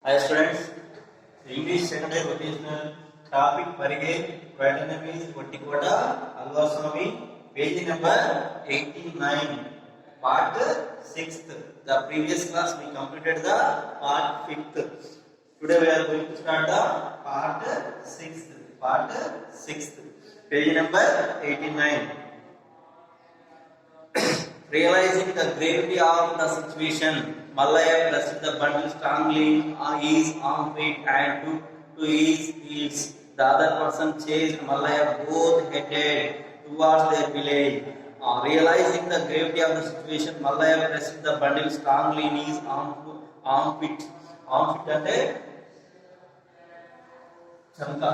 Hi students, English secondary vocational topic Parige, Quaternaries, Vatikota, Alvaswami, page number 89, part 6th. The previous class we completed the part 5th. Today we are going to start the part 6th. Part 6th. Page number 89. Realizing the gravity of the situation, Mallaya pressed the bundle strongly on his arm feet and took to his heels. The other person chased Mallaya, both headed towards their village. Realizing the gravity of the situation, Mallaya pressed the bundle strongly in his arm feet. Arm feet అంటే చంక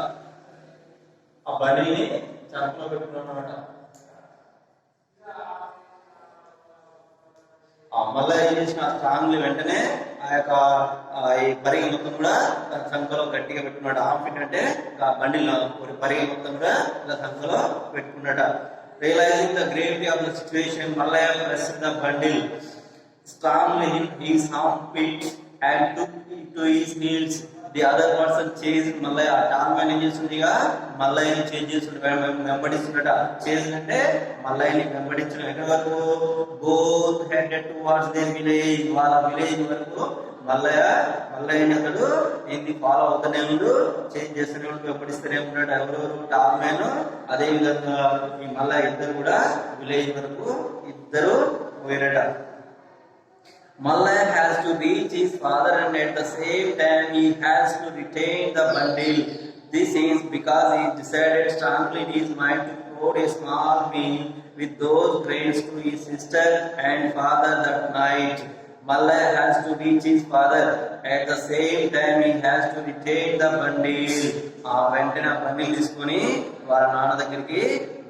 ఆ బండిల్ని చంకలో పెట్టుకున్నాడు. మళ్ళీ ఏం చేసిన strongly వెంటనే ఆ యొక్క ఈ పరిగె మొత్తం కూడా తన సంఖలో గట్టిగా పెట్టుకున్నాడు. ఆంఫిట్ అంటే బండిలో పరిగె మొత్తం కూడా ఇలా సంఖలో పెట్టుకున్నాడ. Realising the gravity of the situation, Mallayya pressed the bundle strongly in his armpit and took to his heels. The other person chase Mallayya. టార్మెన్ ఏం చేస్తుందిగా మల్లయ్యని చేంజ్ చేస్తుండ, వెంబడిస్తుండట. చేజ్ అంటే మల్లయ్యని వెంబడించడం. ఎక్కడి వరకు? Both headed towards there village. వాళ్ళ విలేజ్ వరకు మల్లయ్యని అతడు ఏంది ఫాలో అవుతూనే ఉండు, చేంజ్ చేస్తూనే ఉండు, వెంబడిస్తూనే ఉన్నాడు. ఎవరెవరు? టార్మెన్ అదే విధంగా ఈ మల్లయ్య ఇద్దరు కూడా విలేజ్ వరకు ఇద్దరు పోయినట. Mallaya has to reach his father and at the same time he has to retain the bundle. This is because he decided strongly in his mind to throw a small meal with those grains to his sister and father that night. Mallaya has to reach his father. At the same time he has to retain the bundle. వెంటనే ఆ bundle తీసుకొని వాళ్ళ నాన్న దగ్గరికి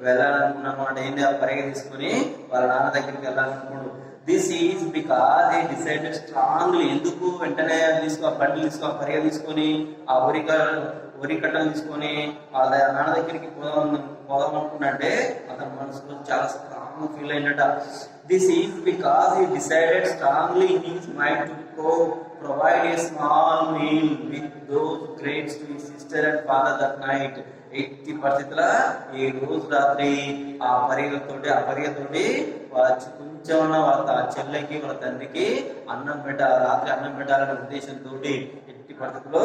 వెళ్ళాలనుకున్నాడు. ఏంటి ఆ పరిగె తీసుకొని వాళ్ళ నాన్న దగ్గరికి వెళ్ళాలనుకున్నాడు. This is because he decided strongly. ఎందుకు వెంటనే బండిల్ తీసుకో పరిగె తీసుకొని ఆ వరి కట్టలు తీసుకొని వాళ్ళ నాన్న దగ్గరికి పోదాం అనుకున్నాడే అతని మనసులో చాలా స్ట్రాంగ్ ఫీల్ అయినట. This is because he decided strongly in his mind to provide a small meal with those grains to his sister and father that night. ఎట్టి పరిస్థితుల ఈ రోజు రాత్రి ఆ పరిగెతోటి కొంచెం వాళ్ళ చెల్లెకి వాళ్ళ తండ్రికి రాత్రి అన్నం పెట్టాలనే ఉద్దేశంతో, ఎట్టి పరిస్థితుల్లో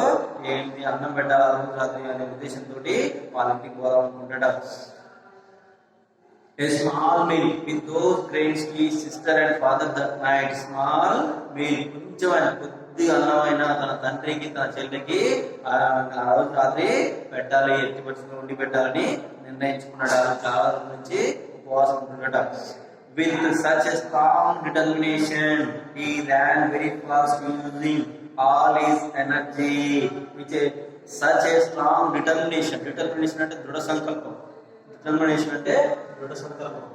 ఏంటి అన్నం పెట్టాలి రోజు రాత్రి అనే ఉద్దేశంతో వాళ్ళ ఇంటికి పోదాం అనుకుంటాడు. A small meal with those grains to his sister and father that night. Small meal, కొంచెం కొద్దిగా అన్నమైన తన తండ్రికి తన చెల్లికి ఆ రోజు రాత్రి పెట్టాలి, ఎట్టి పరిస్థితుల్లో ఉండి పెట్టాలని నిర్ణయించుకున్నాడు. చాలా రోజుల నుంచి ఉపవాసం ఉంటున్నాడు. With such a strong determination, he ran very fast using all his energy. Which is such a strong determination. Determination అంటే దృఢ సంకల్పం. Determination అంటే దృఢ సంకల్పం.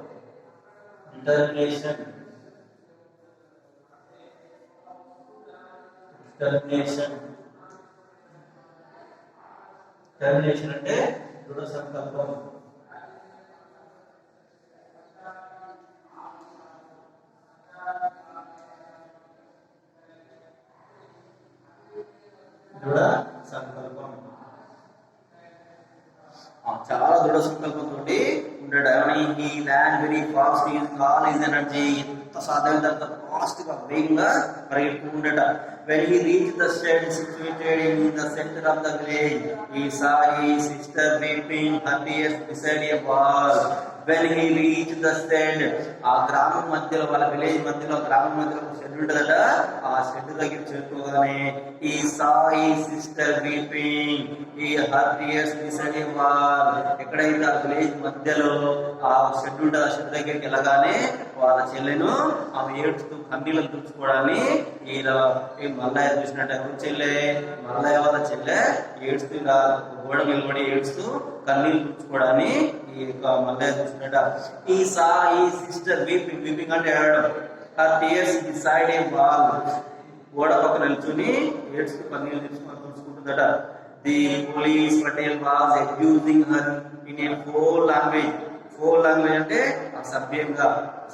Determination అంటే దృఢ సంకల్పం. దృఢ సంకల్పం చాలా దృఢ సంకల్పంతో ఉంటాడు. He Ryan very fast using all his energy. ఎంత సాధ్యమైనంత ఫాస్ట్ గా వేగంగా పరిగెత్తుకుంటాడు. When he reached the shed situated in the center of the village, he saw his sister weeping her tears beside a wall. When he reached the shed, ఆ గ్రామం మధ్యలో వాళ్ళ village మధ్యలో గ్రామం మధ్యలో ఒక షెడ్ ఉంటుందట. ఆ షెడ్ దగ్గర చేరుకోగానే he saw his sister weeping her tears beside a wall. ఎక్కడైతే ఆ విలేజ్ మధ్యలో ఆ షెడ్ ఉంటుంది, ఆ షెడ్ దగ్గరికి వెళ్ళగానే వాళ్ళ చెల్లెను ఆమె ఏడుస్తూ కన్నీళ్ళను తుడుచుకోవడాన్ని మల్లయ్య చూసినట్టు. ఎవరు చెల్లె? మల్లయ్య వాళ్ళ చెల్లె ఏడుస్తూ ఇలా గోడ నిలబడి ఏడుస్తూ కన్నీళ్ళు తుడుచుకోవడాన్ని ఈ యొక్క మల్లయ్య చూసినట్ట. ఈ సా ఈ సిస్టర్ వీపింగ్ అంటే ఏడవడం. ఆ టీయర్స్ డిసైడ్ ఏ వాల్. గోడ పక్కన నిల్చుని ఏడుస్తూ కన్నీళ్ళు తుడుచుకుంటుందట. The police Patel was abusing her in a foul language. Foul language అంటే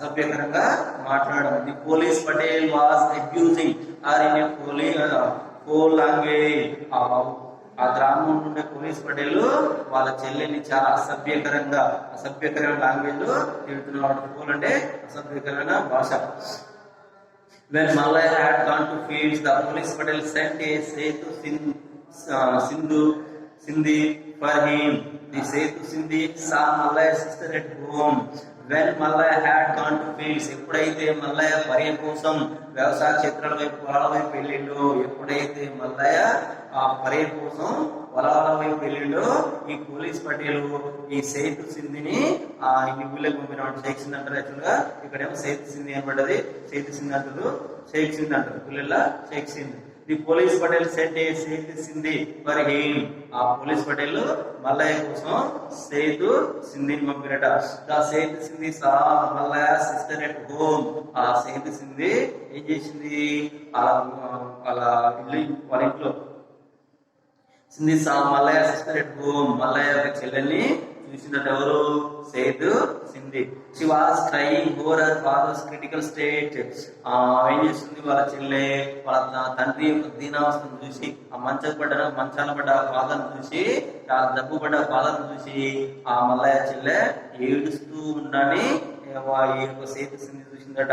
సభ్యకరంగా మాట్లాడడం. The police Patel was abusing her in a foul language. ఆ గ్రామం నుండి పోలీస్ పటేల్ వాళ్ళ చెల్లెని చాలా అసభ్యకరమైన లాంగ్వేజ్ లో తిడుతున్నాడు. ఫోల్ అంటే అసభ్యకరమైన భాష. When Mallaya had gone to fields, the police patel sent a Setu Sindhi for him. The Setu Sindhi saw Mallaya's sister at home. When Mallaya had gone to fields, ఎప్పుడైతే మల్లయ్య పర్య కోసం వ్యవసాయ క్షేత్రాల వైపు పొలాల వైపు వెళ్ళిండో, ఎప్పుడైతే మల్లయ్య ఆ పర్య కోసం పొలాల వైపు వెళ్ళిండో, ఈ పోలీస్ పటేలు ఈ సేతు సింధిని ఆ ఊళ్ళకి పంపినాడు. షేక్ సింధ్ అంటారు యాక్చువల్గా, ఇక్కడేమో సేతు సింధి అనబడ్డది. సేతు సింధ్ అంటారు, షేక్ సింధ్ అంటారు. పిల్లల షేక్ సింధ్. The police Patel sent a Sethu Sindhi for him. ఆ పోలీస్ పటేల్ మల్లయ్య కోసం సేతు సింధిని పంపినట. The Sethu Sindhi saw Mallayya sister at home. ఆ సేతు సింధి ఏం చేసింది, వాళ్ళ ఇంట్లో Sindhi saw Mallayya sister at home. Mallayya యొక్క చెల్లెల్ని చూసినట్టు ఎవరు, Sethu Sindhi. She was crying over her father's critical state. ఏం చేస్తుంది, వాళ్ళ చెల్లె వాళ్ళ తండ్రి యొక్క దీనావస్థను చూసి, ఆ మంచాల పడ్డ ఫాదర్ని చూసి, ఆ జబ్బు పడ్డ ఫాదర్ని చూసి ఆ మల్లయ్య చెల్లె ఏడుస్తూ ఉండని ఈ యొక్క సేతు సింధి చూసిందట.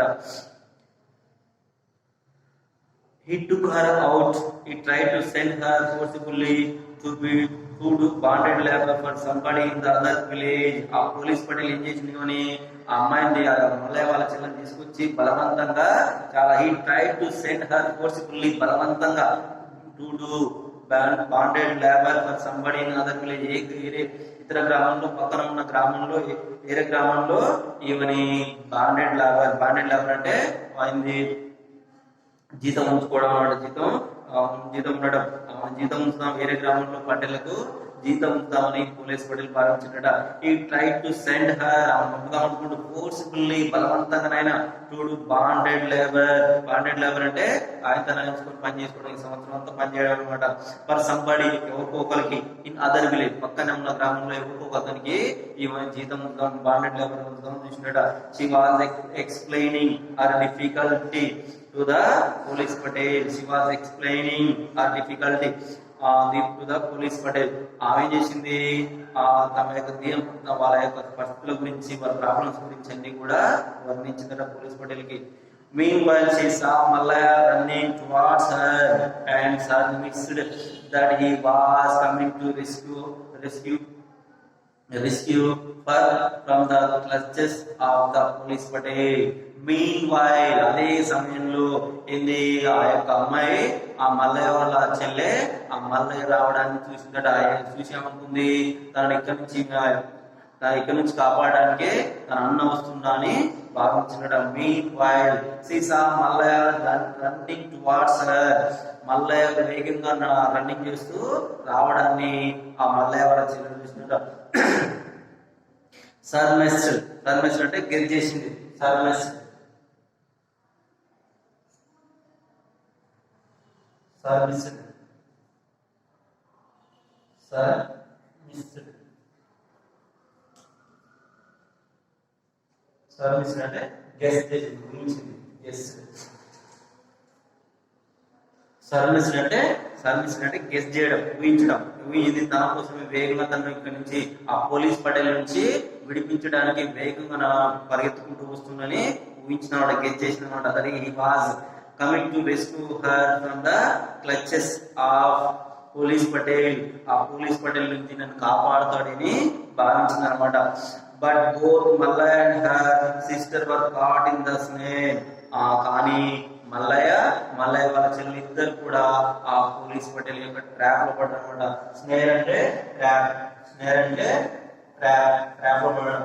He took her out. He tried to send her forcibly to do bonded labor for somebody in the other village. ఆ పోలీస్ పటేల్ ఏం చేసింది కానీ ఆ అమ్మాయిని మల్లయ్య వాళ్ళ చెల్లెని తీసుకొచ్చి బలవంతంగా he tried to send her forcibly బలవంతంగా to do bonded labor for somebody in other village. ఇతర గ్రామంలో, పక్కన ఉన్న గ్రామంలో, వేరే గ్రామంలో ఈమెని బాండెడ్ లేబర్ అంటే అయింది జీతం ఉంచుకోవడం అన్నమాట. జీతం ఉండడం, జీతం ఉంచుతాం, వేరే గ్రామంలో పటేళ్లకు జీతం ఉంచుతామని పోలీస్ పటేల్ భావించినట. ఈ ట్రై టు సెండ్ హర్, ముందుగా అనుకుంటూ ఫోర్స్ఫుల్లీ బలవంతంగానైనా టు బాండెడ్ లేబర్ అంటే ఆయన తన పని చేసుకోవడం, ఈ సంవత్సరం అంతా పని చేయడం అనమాట. ఫర్ సంబడి ఎవరికొకరికి ఇన్ అదర్ విలేజ్, పక్కనే ఉన్న గ్రామంలో ఎవరికొకరికి ఈమె జీతం ఉంచుతాం, బాండెడ్ లేబర్ ఉంచుతాం చూసినట. She was explaining her difficulty to the police patel. She was explaining her difficulty to the police patel. ఆమె చేసింది తమ యొక్క వాళ్ళ యొక్క పరిస్థితుల గురించి, వాళ్ళ ప్రాబ్లమ్స్ గురించి అన్ని కూడా వర్ణించిందట పోలీస్ పటేల్ కి. Meanwhile, she saw Mallaya running towards her and surmised that he was coming to rescue her from the clutches of the police patel. Meanwhile, అదే సమయంలో ఏంది, ఆ యొక్క అమ్మాయి ఆ మల్లయ్య వాళ్ళ చెల్లె ఆ మల్లయ్య రావడాన్ని చూసిందట. చూసి ఏమనుకుంది, తనని ఇక్కడ నుంచి కాపాడడానికి తన అన్న వస్తుందా అని భావించినట. Meanwhile, she saw Mallaya running towards her. Mallayya వేగంగా రన్నింగ్ చేస్తూ రావడాన్ని ఆ మల్లయ్య వాళ్ళ చెల్లె చూసినట. సర్మెస్డ్ అంటే గెట్ చేసింది. సర్మెస్డ్ అంటే గెస్ చేసింది, ఊహించింది. సర్మిస్డ్ అంటే గెస్ చేయడం, ఊహించడం. ఇది తన కోసమే వేగంగా తను ఇక్కడ నుంచి ఆ పోలీస్ పటేల్ నుంచి విడిపించడానికి వేగంగా పరిగెత్తుకుంటూ వస్తుందని ఊహించిన వాడు, గెస్ చేసిన వాడు. అతని he was coming to rescue her from the clutches of police Patel. ఆ పోలీస్ పటేల్ నుంచి నన్ను కాపాడుతాడని భావించింది అనమాట. But both Mallaiah and her sister were caught in the snare. కానీ మల్లయ్య వాళ్ళ చెల్లి ఇద్దరు కూడా ఆ పోలీస్ పటేల్ యొక్క ట్రాప్ లో పడ్డారన్నమాట. స్నేర్ అంటే ట్రాప్ లో పడడం.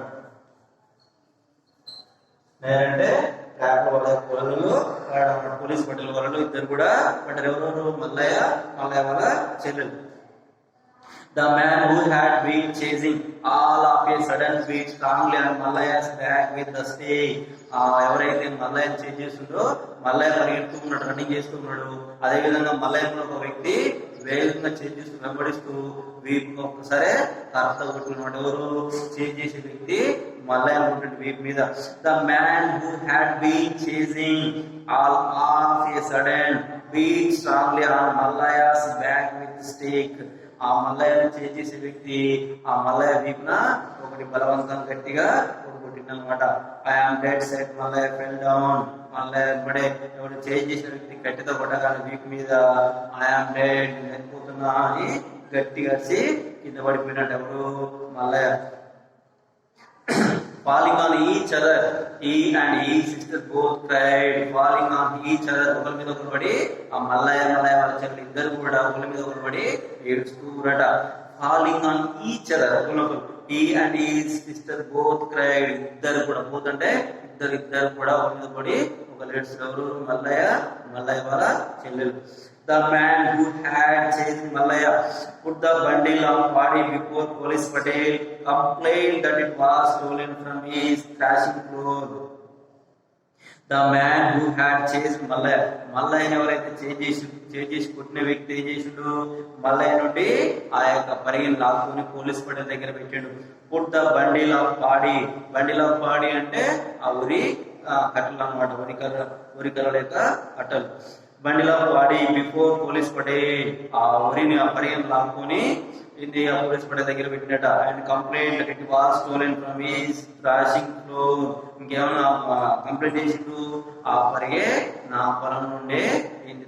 స్నేర్ అంటే ట్రాప్ లో పొలలు పడడం. పోలీస్ పటేల్ వాళ్ళు ఇద్దరు కూడా పడ్డారు. ఎవరెవరు, మల్లయ్య వాళ్ళ చెల్లెలు. The man who had been chasing all of a sudden beat strongly on Mallaya's back with the stake. ఎవరైతే మల్లయ్యని చేంజ్ చేస్తుండో, మల్లయ్య పరిగెడుతూ ఉన్నాడు, రన్నింగ్ చేస్తూ ఉన్నాడు. అదేవిధంగా మల్లయ్యలో ఒక వ్యక్తి వేగంగా చేంజ్ చేస్తూ వెంబడిస్తూ వీపు ఒక్కసారి కర్త కొట్టుకున్నాడు. ఎవరు చేంజ్ చేసే వ్యక్తి మల్లయ్య ఉంటుంది వీపు మీద. The man who had been chasing all of a sudden beat strongly on Mallaya's back with stick. ఆ మల్లయ్యను చేసే వ్యక్తి ఆ మల్లయ్య వీపున ఒకటి బలవంతం గట్టిగా కొట్టిందనమాట. I am dead set Mallayya fell down. Mallayya పడే ఎవరు చేసిన వ్యక్తి గట్టితో కొట్టగానే వీపు మీద ఐఆమ్ డెడ్ చనిపోతున్నా అని గట్టిగా అరిచి కింద పడిపోయినట్టు ఎవరు Mallayya. Falling on each other, he and his sister both cried. Falling on each other, ఒకరి మీద ఒకరు పడి ఆ మల్లయ్య వాళ్ళ చెల్లెలు ఇద్దరు కూడా ఒకరి మీద ఒకరు పడి ఏడుస్తూరట. Falling on each other, ఒకరినొకరు. He and his sister both cried. ఇద్దరు కూడా both అంటే ఇద్దరు కూడా ఒకరి మీద పడి ఒకరు ఏడుస్తున్నారు. మల్లయ్య వాళ్ళ చెల్లెలు. The man who had chased Mallaya put the bundle of body before Police Patel, complained that it was stolen from his thrashing floor. The man who had chased Mallaya, మల్లయ్యని ఎవరైతే చేసి కొట్టిన వ్యక్తి ఏం చేసిండు, మల్లయ్య నుండి ఆ యొక్క పరిగిని లాక్కుని పోలీస్ పటేల్ దగ్గర పెట్టాడు. Put the bundle of body అంటే ఆ ఉరి కట్టలు అన్నమాట, ఉరికల యొక్క కట్టలు. Bundle of body before police Patel, ఆ ఉరిని ఆ పరిగిని లాక్కుని ఇండియా పోలీస్ పటేల్ దగ్గర పెట్టినట. And complaint it was stolen from his threshing floor. ఇంకేమైనా కంప్లైంట్ చేసిండు, ఆ పరిగే నా పొలం నుండే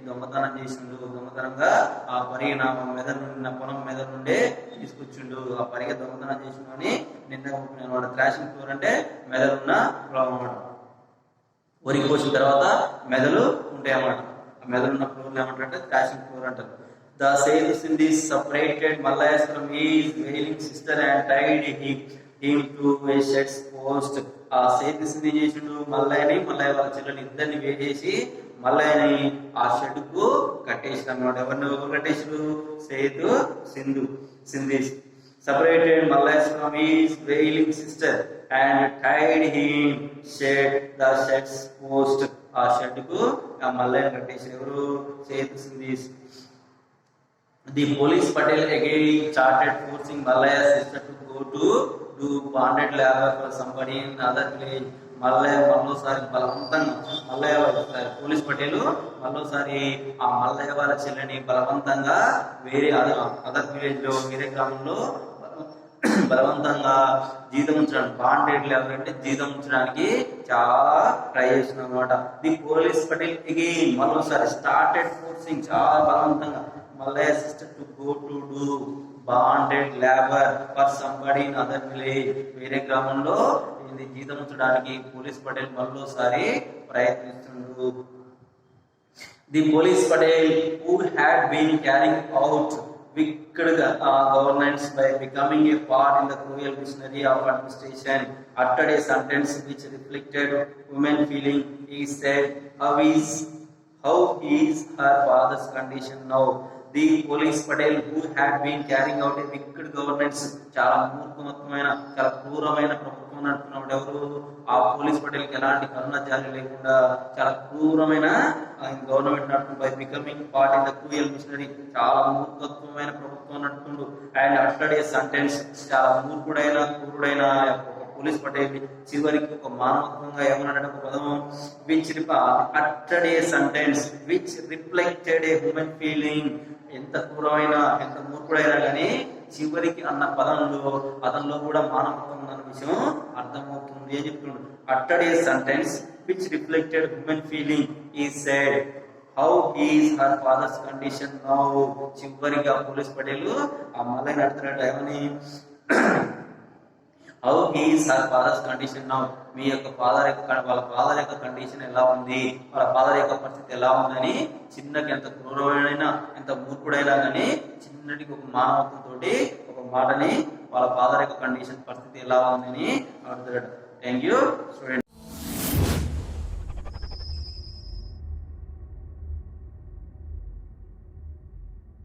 దొంగతనం చేసిండు, దొంగతనంగా ఆ పరిగె నా పొలం మీద నుండే తీసుకొచ్చిండు, ఆ పరిగె దొంగతనం చేసిండు అని నిన్న థ్రాషింగ్ ఫ్లోర్ అంటే మెదడున్న పొలం అన్నమాట. వరి కోసిన తర్వాత మెదలు ఉంటాయి అన్నమాట. ఆ మెదడున్న ఫ్లోర్ ఏమంటారంటే థ్రాషింగ్ ఫ్లోర్ అంటారు. The Sedu Sindhi separated Mallayas from his wailing sister and tied him to a shed's post. ఆ సేతు సింధి చేసిండు మల్లయ్య వాళ్ళ చెల్లెలు ఇద్దరిని వేసేసి మల్లయ్యని ఆ షెడ్ కు కట్టేసిన అన్నమాట. ఎవరు కట్టేసారు? Sethu Sindhi separated Mallayas from his wailing sister and tied him the shed's post. ఆ షెడ్ కు ఆ మల్లయ్యని కట్టేసి ఎవరు? Sethu Sindhi. The police Patel again started forcing Mallaya's sister to go to do bonded labor for somebody in other village. Mallayya మరోసారి బలవంతంగా police Patel మరోసారి ఆ మల్లయ్య వాళ్ళ చెల్లెని బలవంతంగా వేరే అదర్ విలేజ్ లో వేరే గ్రామంలో బలవంతంగా జీతం ఉంచడానికి, బాండెడ్ లేబర్ అంటే జీతం ఉంచడానికి చాలా ట్రై చేసిన అనమాట. ది పోలీస్ పటేల్ అగైన్ మరోసారి స్టార్టెడ్ ఫోర్సింగ్, చాలా బలవంతంగా Malaya sister to go to do bonded labor for somebody in other village. వేరే గ్రామంలో ఇది జీతం ఉంచడానికి పోలీస్ పటేల్ మరోసారి ప్రయత్నిస్తుండు. The police Patel who had been carrying out wicked governance by becoming a part in the cruel machinery of administration uttered a sentence which reflected women feeling. He said, how is her father's condition now? The police Patel who had been carrying out a wicked governance, చాలా మూర్ఖమైన చాలా క్రూరమైన ప్రభుత్వం నడుపుతున్నప్పుడు ఎవరు? ఆ police Patel కి ఎలాంటి కరుణ జాలి లేకుండా చాలా క్రూరమైన గవర్నమెంట్ నడుపుతుంది. By becoming part in the cruel machinery, చాలా మూర్ఖత్వమైన ప్రభుత్వం నడుపుతుండు. అండ్ అట్టడ్ ఏ సెంటెన్స్, చాలా మూర్ఖుడైన క్రూరుడైన పోలీస్ పటేల్ చివరికి ఒక మానవత్వంగా ఏమన్నాడంటే ఒక పదం, విచ్ అట్టడ్ a sentence which reflected a human feeling. ఎంత క్రూరమైన ఎంత మూర్ఖుడైనా కానీ చివరికి అన్న పదంలో అతనిలో కూడా మానవత్వం ఉన్న విషయం అర్థమవుతుంది అని చెప్తున్నాడు. అట్టడ్ a sentence which reflected human feeling. He said how is her father's condition now. చివరిగా పోలీస్ పటేల్ ఆ మల్లయ్య నడుతున్నట్టు ఏమని, how is her father's condition now. మీ యొక్క వాళ్ళ ఫాదర్ యొక్క కండిషన్ ఎలా ఉంది, వాళ్ళ ఫాదర్ యొక్క పరిస్థితి ఎలా ఉందని చిన్నకి ఎంత క్రూరమైన ఎంత మూర్ఖుడైనా కానీ చిన్నటికి ఒక మానవత్వంతో ఒక మాటని వాళ్ళ ఫాదర్ యొక్క కండిషన్ పరిస్థితి ఎలా ఉందని అడుగుతాడు. Thank you student.